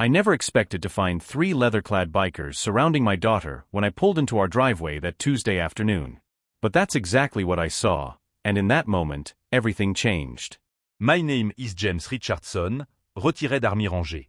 I never expected to find 3 leather-clad bikers surrounding my daughter when I pulled into our driveway that Tuesday afternoon. But that's exactly what I saw, and in that moment, everything changed. My name is James Richardson, retiré d'Army Rangée.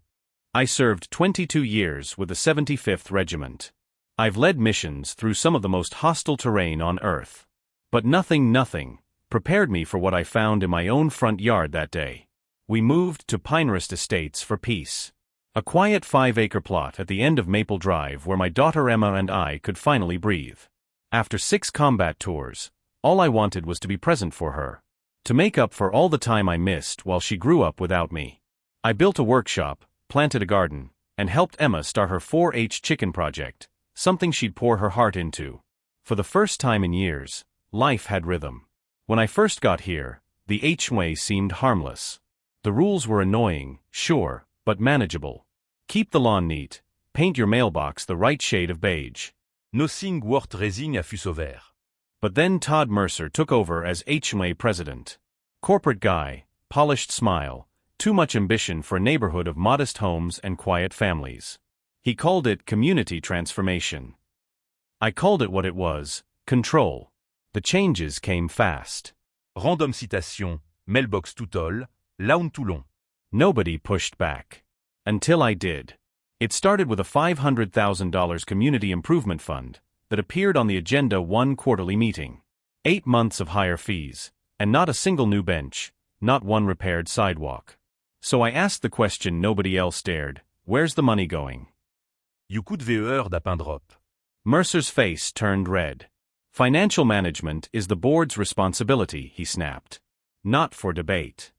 I served 22 years with the 75th Regiment. I've led missions through some of the most hostile terrain on Earth. But nothing prepared me for what I found in my own front yard that day. We moved to Pinehurst Estates for peace. A quiet 5-acre plot at the end of Maple Drive where my daughter Emma and I could finally breathe. After 6 combat tours, all I wanted was to be present for her. To make up for all the time I missed while she grew up without me. I built a workshop, planted a garden, and helped Emma start her 4-H chicken project, something she'd pour her heart into. For the first time in years, life had rhythm. When I first got here, the HOA seemed harmless. The rules were annoying, sure, but manageable. Keep the lawn neat, paint your mailbox the right shade of beige. Nothing worth raising a fuseau vert. But then Todd Mercer took over as HOA president. Corporate guy, polished smile, too much ambition for a neighborhood of modest homes and quiet families. He called it community transformation. I called it what it was, control. The changes came fast. Random citation, mailbox tout tall, lawn tout long. Nobody pushed back. Until I did. It started with a $500,000 community improvement fund that appeared on the agenda one quarterly meeting. 8 months of higher fees, and not a single new bench, not one repaired sidewalk. So I asked the question nobody else dared, where's the money going? You could VER d'apin drop. Mercer's face turned red. Financial management is the board's responsibility, he snapped. Not for debate.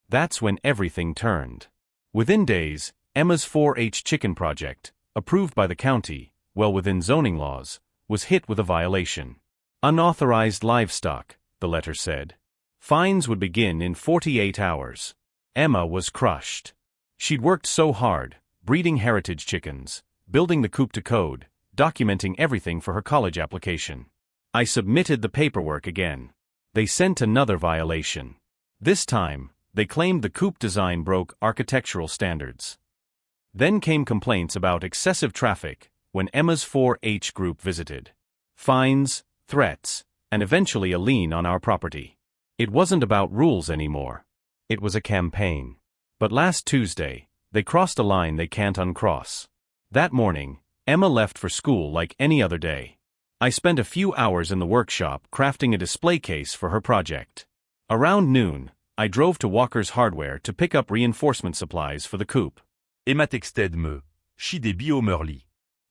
That's when everything turned. Within days, Emma's 4-H chicken project, approved by the county, well within zoning laws, was hit with a violation. Unauthorized livestock, the letter said. Fines would begin in 48 hours. Emma was crushed. She'd worked so hard, breeding heritage chickens, building the coop to code, documenting everything for her college application. I submitted the paperwork again. They sent another violation. This time, they claimed the coop design broke architectural standards. Then came complaints about excessive traffic when Emma's 4-H group visited. Fines, threats, and eventually a lien on our property. It wasn't about rules anymore. It was a campaign. But last Tuesday, they crossed a line they can't uncross. That morning, Emma left for school like any other day. I spent a few hours in the workshop crafting a display case for her project. Around noon, I drove to Walker's Hardware to pick up reinforcement supplies for the coop. Emma texted me, she débit au Merli.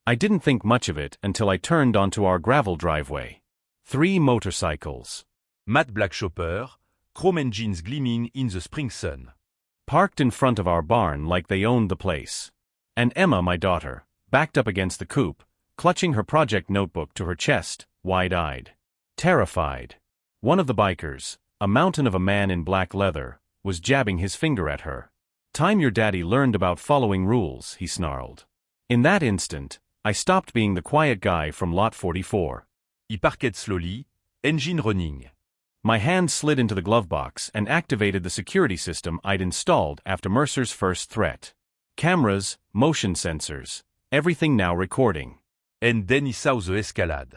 I didn't think much of it until I turned onto our gravel driveway. 3 motorcycles. Matte black chopper, chrome engines gleaming in the spring sun. Parked in front of our barn like they owned the place. And Emma, my daughter, backed up against the coop, clutching her project notebook to her chest, wide-eyed. Terrified. One of the bikers, a mountain of a man in black leather, was jabbing his finger at her. Time your daddy learned about following rules, he snarled. In that instant, I stopped being the quiet guy from Lot 44. He parked slowly, engine running. My hand slid into the glove box and activated the security system I'd installed after Mercer's first threat. Cameras, motion sensors, everything now recording. And then he saw the escalade.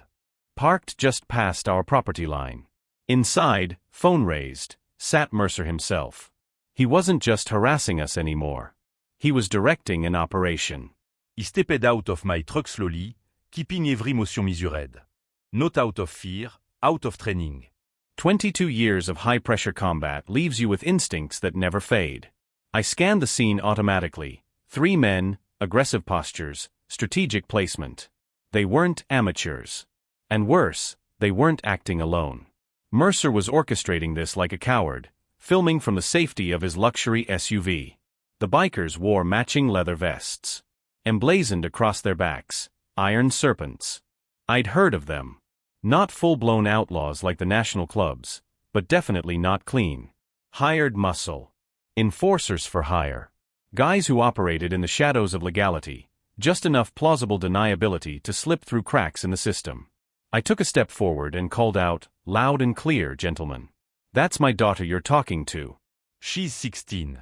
Parked just past our property line. Inside, phone raised, sat Mercer himself. He wasn't just harassing us anymore. He was directing an operation. He stepped out of my truck slowly, keeping every motion measured. Not out of fear, out of training. 22 years of high-pressure combat leaves you with instincts that never fade. I scanned the scene automatically. 3 men, aggressive postures, strategic placement. They weren't amateurs. And worse, they weren't acting alone. Mercer was orchestrating this like a coward, filming from the safety of his luxury SUV. The bikers wore matching leather vests. Emblazoned across their backs, iron serpents. I'd heard of them. Not full-blown outlaws like the national clubs, but definitely not clean. Hired muscle. Enforcers for hire. Guys who operated in the shadows of legality, just enough plausible deniability to slip through cracks in the system. I took a step forward and called out, loud and clear, gentlemen. That's my daughter you're talking to. She's 16.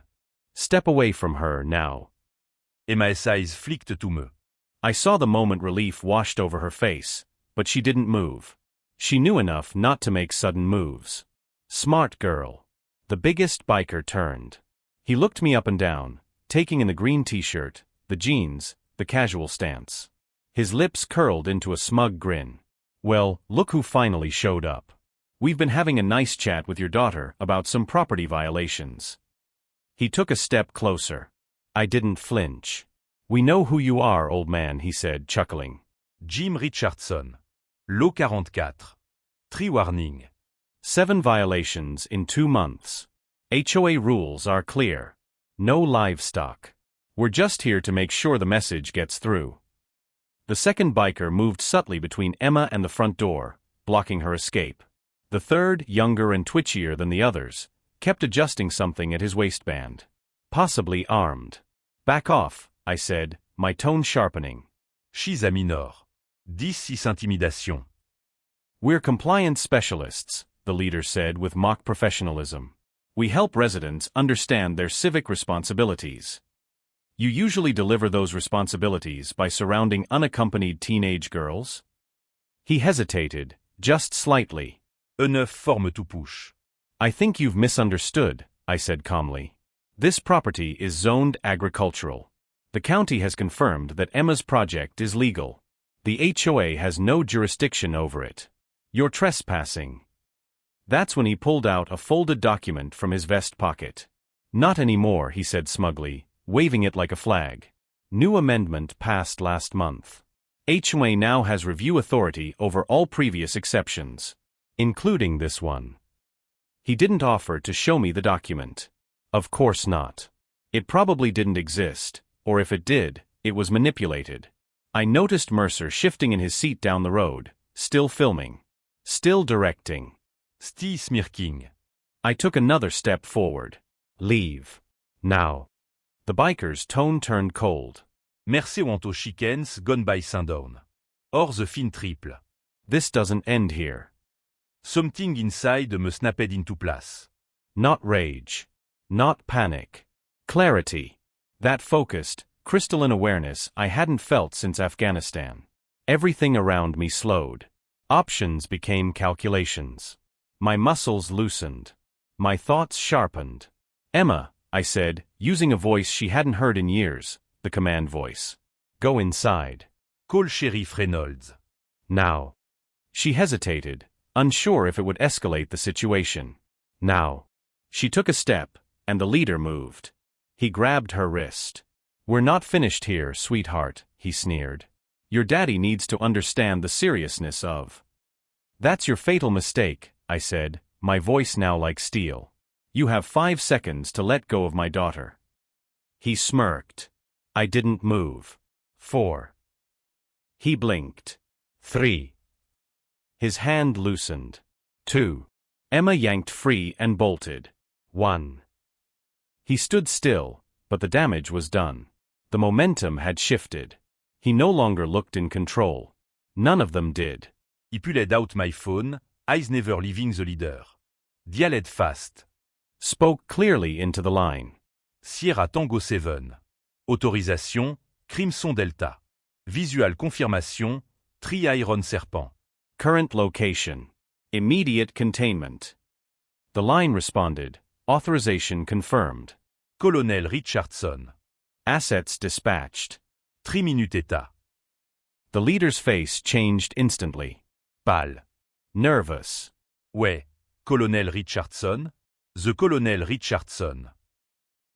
Step away from her now. Emma's eyes flicked to me. I saw the moment relief washed over her face, but she didn't move. She knew enough not to make sudden moves. Smart girl. The biggest biker turned. He looked me up and down, taking in the green t-shirt, the jeans, the casual stance. His lips curled into a smug grin. Well, look who finally showed up. We've been having a nice chat with your daughter about some property violations. He took a step closer. I didn't flinch. We know who you are, old man, he said, chuckling. Jim Richardson. Lot 44. Tree warning. 7 violations in 2 months. HOA rules are clear. No livestock. We're just here to make sure the message gets through. The second biker moved subtly between Emma and the front door, blocking her escape. The third, younger and twitchier than the others, kept adjusting something at his waistband. Possibly armed. Back off, I said, my tone sharpening. She's a minor. 10 intimidation. We're compliance specialists, the leader said with mock professionalism. We help residents understand their civic responsibilities. You usually deliver those responsibilities by surrounding unaccompanied teenage girls? He hesitated, just slightly. Enough forme to push. I think you've misunderstood, I said calmly. This property is zoned agricultural. The county has confirmed that Emma's project is legal. The HOA has no jurisdiction over it. You're trespassing. That's when he pulled out a folded document from his vest pocket. Not anymore, he said smugly, waving it like a flag. New amendment passed last month. HOA now has review authority over all previous exceptions, including this one. He didn't offer to show me the document. Of course not. It probably didn't exist, or if it did, it was manipulated. I noticed Mercer shifting in his seat down the road, still filming. Still directing. Still smirking. I took another step forward. Leave. Now. The biker's tone turned cold. Merci want aux chickens gone by sundown. Or the fin triple. This doesn't end here. Something inside me snapped into place. Not rage. Not panic. Clarity. That focused, crystalline awareness I hadn't felt since Afghanistan. Everything around me slowed. Options became calculations. My muscles loosened. My thoughts sharpened. Emma, I said, using a voice she hadn't heard in years, the command voice. Go inside. Call Sheriff Reynolds. Now. She hesitated, unsure if it would escalate the situation. Now. She took a step, and the leader moved. He grabbed her wrist. We're not finished here, sweetheart, he sneered. Your daddy needs to understand the seriousness of. That's your fatal mistake, I said, my voice now like steel. You have 5 seconds to let go of my daughter. He smirked. I didn't move. 4. He blinked. 3. His hand loosened. 2. Emma yanked free and bolted. 1. He stood still, but the damage was done. The momentum had shifted. He no longer looked in control. None of them did. He pulled out my phone, eyes never leaving the leader. Dialed fast. Spoke clearly into the line. Sierra Tango 7. Autorisation, Crimson Delta. Visual confirmation, Tri Iron Serpent. Current location. Immediate containment. The line responded. Authorization confirmed. Colonel Richardson. Assets dispatched. 3 minutes état. The leader's face changed instantly. Pâle. Nervous. Ouais, Colonel Richardson. The Colonel Richardson.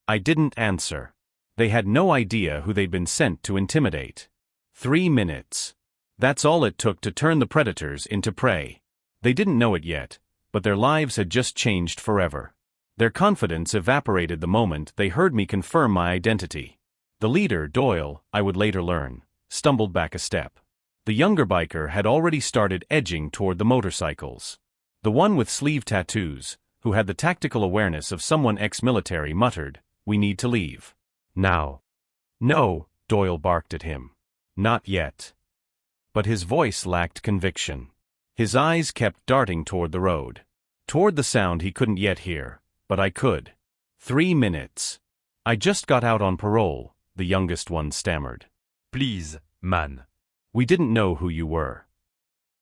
I didn't answer. They had no idea who they'd been sent to intimidate. 3 minutes. That's all it took to turn the predators into prey. They didn't know it yet, but their lives had just changed forever. Their confidence evaporated the moment they heard me confirm my identity. The leader, Doyle, I would later learn, stumbled back a step. The younger biker had already started edging toward the motorcycles. The one with sleeve tattoos, who had the tactical awareness of someone ex-military, muttered, "We need to leave. Now." "No," Doyle barked at him. "Not yet." But his voice lacked conviction. His eyes kept darting toward the road. Toward the sound he couldn't yet hear, but I could. 3 minutes. I just got out on parole, the youngest one stammered. Please, man. We didn't know who you were.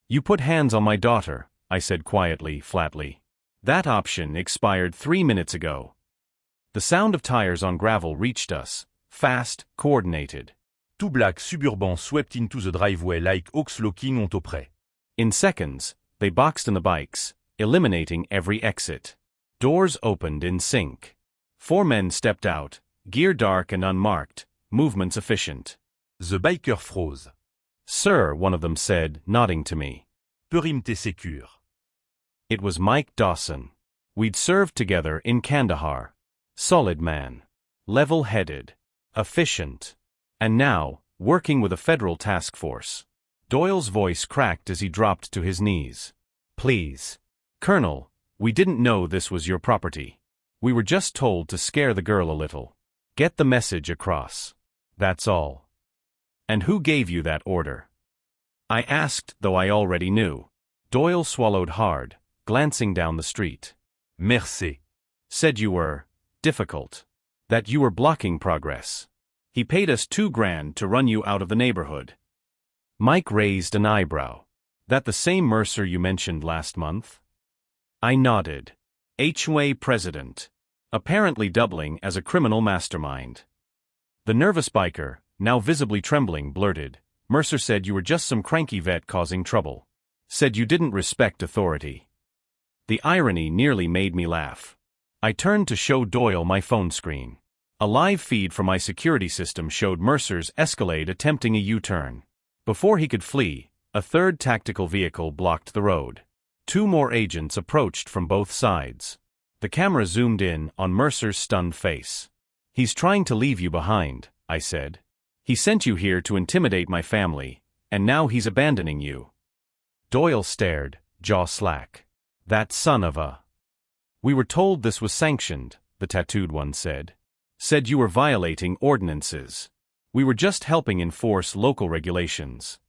You put hands on my daughter, I said quietly, flatly. That option expired 3 minutes ago. The sound of tires on gravel reached us, fast, coordinated. Two black Suburban swept into the driveway like hawks looking onto prey. In seconds, they boxed in the bikes, eliminating every exit. Doors opened in sync. 4 men stepped out, gear dark and unmarked, movements efficient. The biker froze. Sir, one of them said, nodding to me. Perimte secure. It was Mike Dawson. We'd served together in Kandahar. Solid man. Level-headed. Efficient. And now, working with a federal task force. Doyle's voice cracked as he dropped to his knees. Please. Colonel, we didn't know this was your property. We were just told to scare the girl a little. Get the message across. That's all. And who gave you that order? I asked, though I already knew. Doyle swallowed hard, glancing down the street. Merci. Said you were difficult. That you were blocking progress. He paid us $2,000 to run you out of the neighborhood. Mike raised an eyebrow. That the same Mercer you mentioned last month? I nodded. HOA president. Apparently doubling as a criminal mastermind. The nervous biker, now visibly trembling, blurted, Mercer said you were just some cranky vet causing trouble. Said you didn't respect authority. The irony nearly made me laugh. I turned to show Doyle my phone screen. A live feed from my security system showed Mercer's Escalade attempting a U-turn. Before he could flee, a third tactical vehicle blocked the road. 2 more agents approached from both sides. The camera zoomed in on Mercer's stunned face. He's trying to leave you behind, I said. He sent you here to intimidate my family, and now he's abandoning you. Doyle stared, jaw slack. That son of a... We were told this was sanctioned, the tattooed one said. Said you were violating ordinances. We were just helping enforce local regulations.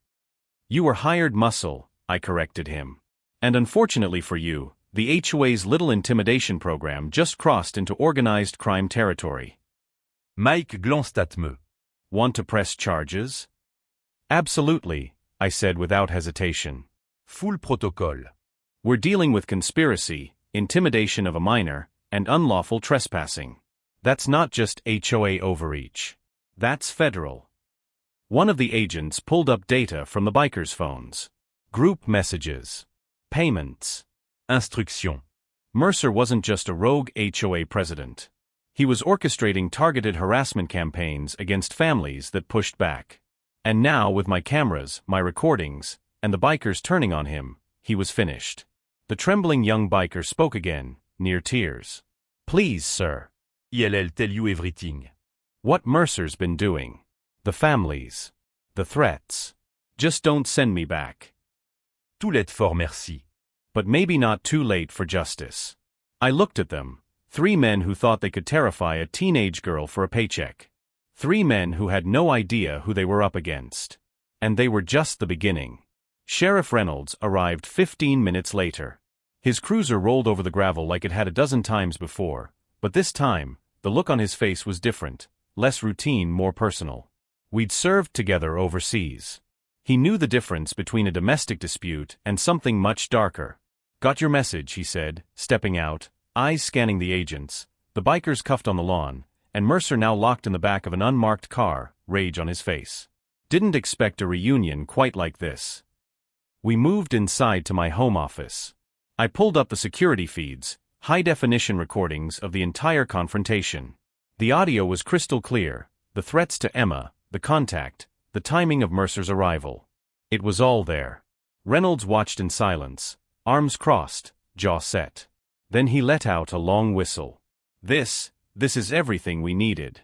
You were hired muscle, I corrected him. And unfortunately for you, the HOA's little intimidation program just crossed into organized crime territory. Mike glanced at me. Want to press charges? Absolutely, I said without hesitation. Full protocol. We're dealing with conspiracy, intimidation of a minor, and unlawful trespassing. That's not just HOA overreach. That's federal. One of the agents pulled up data from the bikers' phones. Group messages. Payments. Instruction. Mercer wasn't just a rogue HOA president. He was orchestrating targeted harassment campaigns against families that pushed back. And now, with my cameras, my recordings, and the bikers turning on him, he was finished. The trembling young biker spoke again, near tears. Please, sir. I'll tell you everything. What Mercer's been doing. The families. The threats. Just don't send me back. Too late for mercy. But maybe not too late for justice. I looked at them. 3 men who thought they could terrify a teenage girl for a paycheck. 3 men who had no idea who they were up against. And they were just the beginning. Sheriff Reynolds arrived 15 minutes later. His cruiser rolled over the gravel like it had a dozen times before, but this time, the look on his face was different, less routine, more personal. We'd served together overseas. He knew the difference between a domestic dispute and something much darker. Got your message, he said, stepping out, eyes scanning the agents, the bikers cuffed on the lawn, and Mercer now locked in the back of an unmarked car, rage on his face. Didn't expect a reunion quite like this. We moved inside to my home office. I pulled up the security feeds, high-definition recordings of the entire confrontation. The audio was crystal clear, the threats to Emma, the contact, the timing of Mercer's arrival. It was all there. Reynolds watched in silence, arms crossed, jaw set. Then he let out a long whistle. This is everything we needed.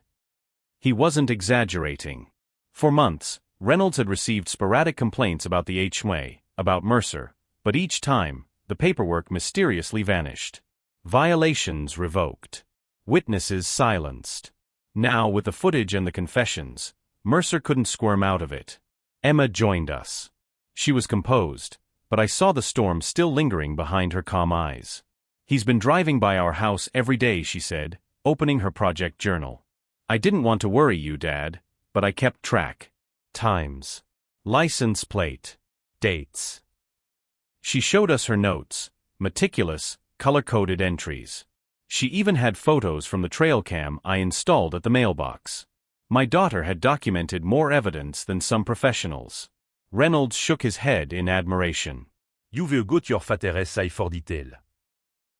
He wasn't exaggerating. For months, Reynolds had received sporadic complaints about the HOA, about Mercer, but each time, the paperwork mysteriously vanished. Violations revoked. Witnesses silenced. Now, with the footage and the confessions, Mercer couldn't squirm out of it. Emma joined us. She was composed, but I saw the storm still lingering behind her calm eyes. He's been driving by our house every day, she said, opening her project journal. I didn't want to worry you, Dad, but I kept track. Times. License plate. Dates. She showed us her notes, meticulous, color-coded entries. She even had photos from the trail cam I installed at the mailbox. My daughter had documented more evidence than some professionals. Reynolds shook his head in admiration. You've got your fatter's eye for detail.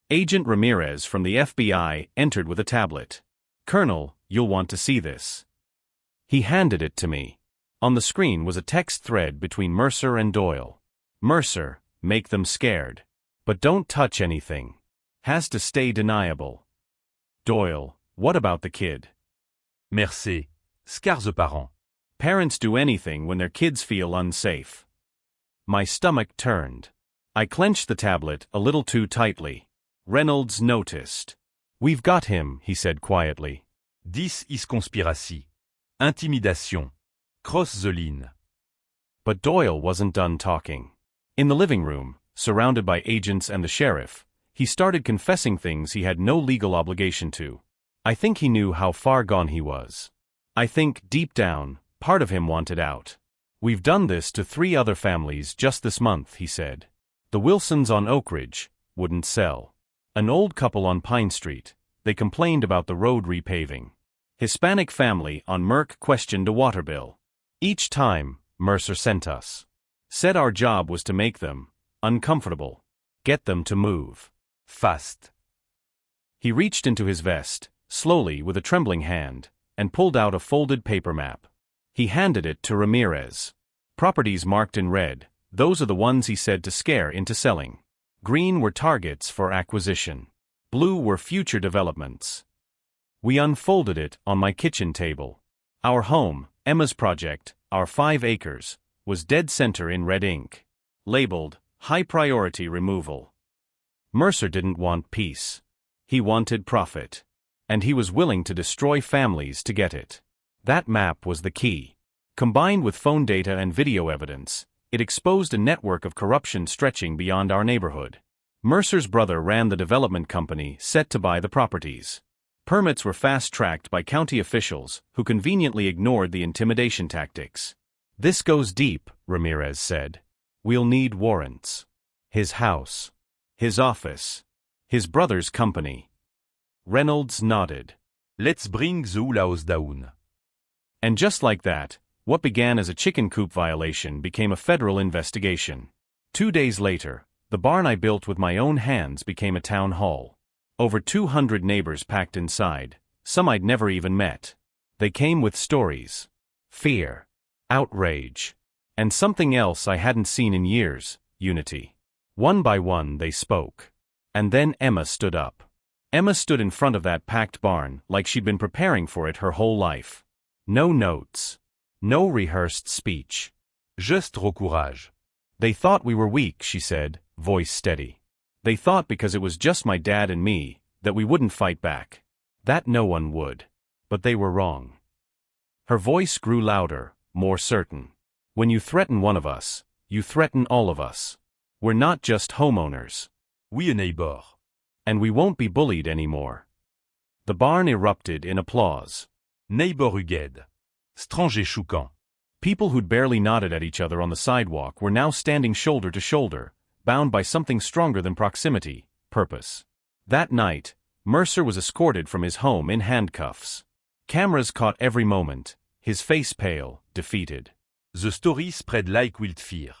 Agent Ramirez from the FBI entered with a tablet. Colonel, you'll want to see this. He handed it to me. On the screen was a text thread between Mercer and Doyle. Mercer, make them scared. But don't touch anything. Has to stay deniable. Doyle, what about the kid? Merci. Scars the parent. Parents do anything when their kids feel unsafe. My stomach turned. I clenched the tablet a little too tightly. Reynolds noticed. We've got him, he said quietly. This is conspiracy. Intimidation. Cross the line. But Doyle wasn't done talking. In the living room, surrounded by agents and the sheriff, he started confessing things he had no legal obligation to. I think he knew how far gone he was. I think, deep down, part of him wanted out. We've done this to 3 other families just this month, he said. The Wilsons on Oak Ridge wouldn't sell. An old couple on Pine Street, they complained about the road repaving. Hispanic family on Merck questioned a water bill. Each time, Mercer sent us. Said our job was to make them uncomfortable. Get them to move. Fast. He reached into his vest, slowly with a trembling hand, and pulled out a folded paper map. He handed it to Ramirez. Properties marked in red, those are the ones he said to scare into selling. Green were targets for acquisition. Blue were future developments. We unfolded it on my kitchen table. Our home, Emma's project, our 5 acres, was dead center in red ink. Labeled, high priority removal. Mercer didn't want peace. He wanted profit. And he was willing to destroy families to get it. That map was the key. Combined with phone data and video evidence, it exposed a network of corruption stretching beyond our neighborhood. Mercer's brother ran the development company set to buy the properties. Permits were fast-tracked by county officials who conveniently ignored the intimidation tactics. This goes deep, Ramirez said. We'll need warrants. His house. His office. His brother's company. Reynolds nodded. Let's bring the whole house down. And just like that, what began as a chicken coop violation became a federal investigation. 2 days later, the barn I built with my own hands became a town hall. Over 200 neighbors packed inside, some I'd never even met. They came with stories. Fear. Outrage. And something else I hadn't seen in years, unity. One by one they spoke. And then Emma stood up. Emma stood in front of that packed barn like she'd been preparing for it her whole life. No notes. No rehearsed speech. Just raw courage. They thought we were weak, she said, voice steady. They thought because it was just my dad and me, that we wouldn't fight back. That no one would. But they were wrong. Her voice grew louder, more certain. When you threaten one of us, you threaten all of us. We're not just homeowners. We a neighbor. And we won't be bullied anymore. The barn erupted in applause. Neighbor hugued. Stranger choquant. People who'd barely nodded at each other on the sidewalk were now standing shoulder to shoulder, bound by something stronger than proximity, purpose. That night, Mercer was escorted from his home in handcuffs. Cameras caught every moment, his face pale, defeated. The story spread like wildfire.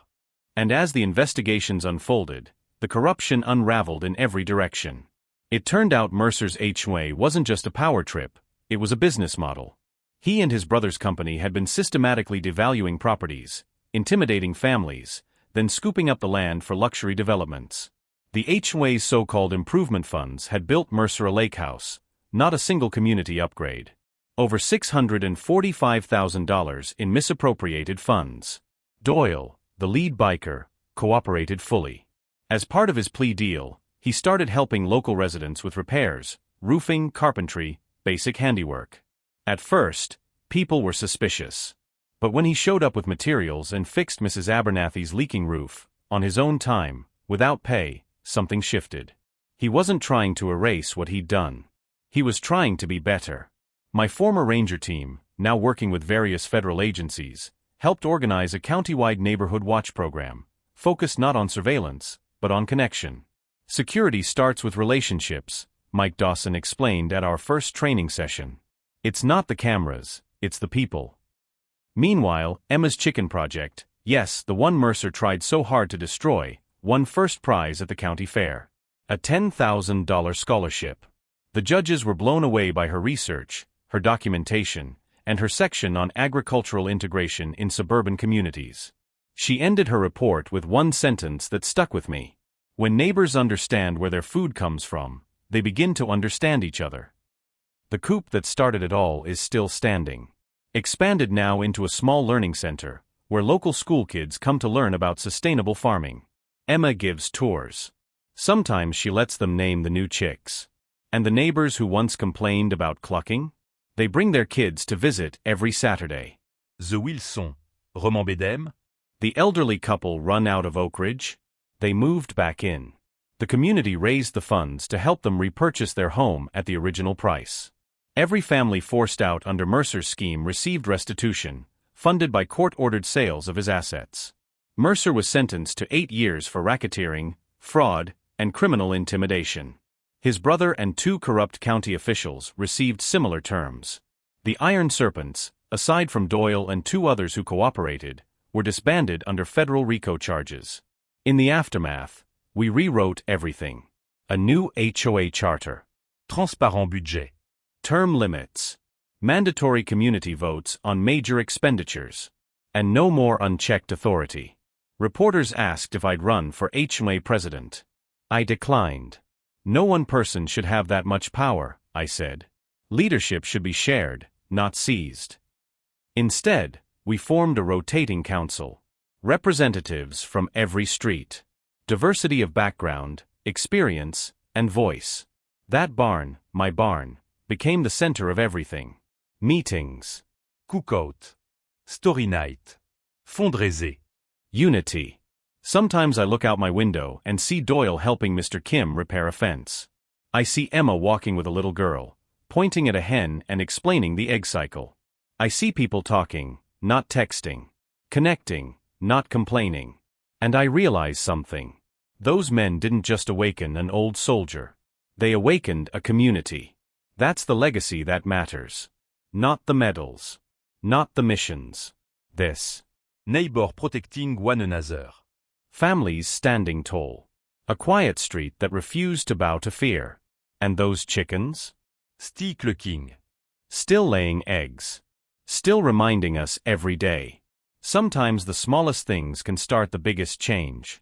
And as the investigations unfolded, the corruption unraveled in every direction. It turned out Mercer's HOA wasn't just a power trip, it was a business model. He and his brother's company had been systematically devaluing properties, intimidating families, then scooping up the land for luxury developments. The HOA's so-called improvement funds had built Mercer a lake house, not a single community upgrade. Over $645,000 in misappropriated funds. Doyle, the lead biker, cooperated fully. As part of his plea deal, he started helping local residents with repairs, roofing, carpentry, basic handiwork. At first, people were suspicious. But when he showed up with materials and fixed Mrs. Abernathy's leaking roof, on his own time, without pay, something shifted. He wasn't trying to erase what he'd done. He was trying to be better. My former ranger team, now working with various federal agencies, helped organize a county-wide neighborhood watch program, focused not on surveillance, but on connection. Security starts with relationships, Mike Dawson explained at our first training session. It's not the cameras, it's the people. Meanwhile, Emma's Chicken Project, yes, the one Mercer tried so hard to destroy, won first prize at the county fair. A $10,000 scholarship. The judges were blown away by her research, her documentation, and her section on agricultural integration in suburban communities. She ended her report with one sentence that stuck with me. When neighbors understand where their food comes from, they begin to understand each other. The coop that started it all is still standing. Expanded now into a small learning center, where local school kids come to learn about sustainable farming. Emma gives tours. Sometimes she lets them name the new chicks. And the neighbors who once complained about clucking? They bring their kids to visit every Saturday. The Wilson, Roman Bedem. The elderly couple run out of Oak Ridge. They moved back in. The community raised the funds to help them repurchase their home at the original price. Every family forced out under Mercer's scheme received restitution, funded by court-ordered sales of his assets. Mercer was sentenced to 8 years for racketeering, fraud, and criminal intimidation. His brother and 2 corrupt county officials received similar terms. The Iron Serpents, aside from Doyle and 2 others who cooperated, were disbanded under federal RICO charges. In the aftermath, we rewrote everything. A new HOA charter. Transparent budget. Term limits. Mandatory community votes on major expenditures. And no more unchecked authority. Reporters asked if I'd run for HOA president. I declined. No one person should have that much power, I said. Leadership should be shared, not seized. Instead, we formed a rotating council. Representatives from every street. Diversity of background, experience, and voice. That barn, my barn, became the center of everything. Meetings. Cookout. Story night. Fundraiser. Unity. Sometimes I look out my window and see Doyle helping Mr. Kim repair a fence. I see Emma walking with a little girl, pointing at a hen and explaining the egg cycle. I see people talking, not texting. Connecting, not complaining. And I realize something. Those men didn't just awaken an old soldier. They awakened a community. That's the legacy that matters. Not the medals. Not the missions. This. Neighbor protecting one another. Families standing tall. A quiet street that refused to bow to fear. And those chickens? Still clucking. Still laying eggs. Still reminding us every day. Sometimes the smallest things can start the biggest change.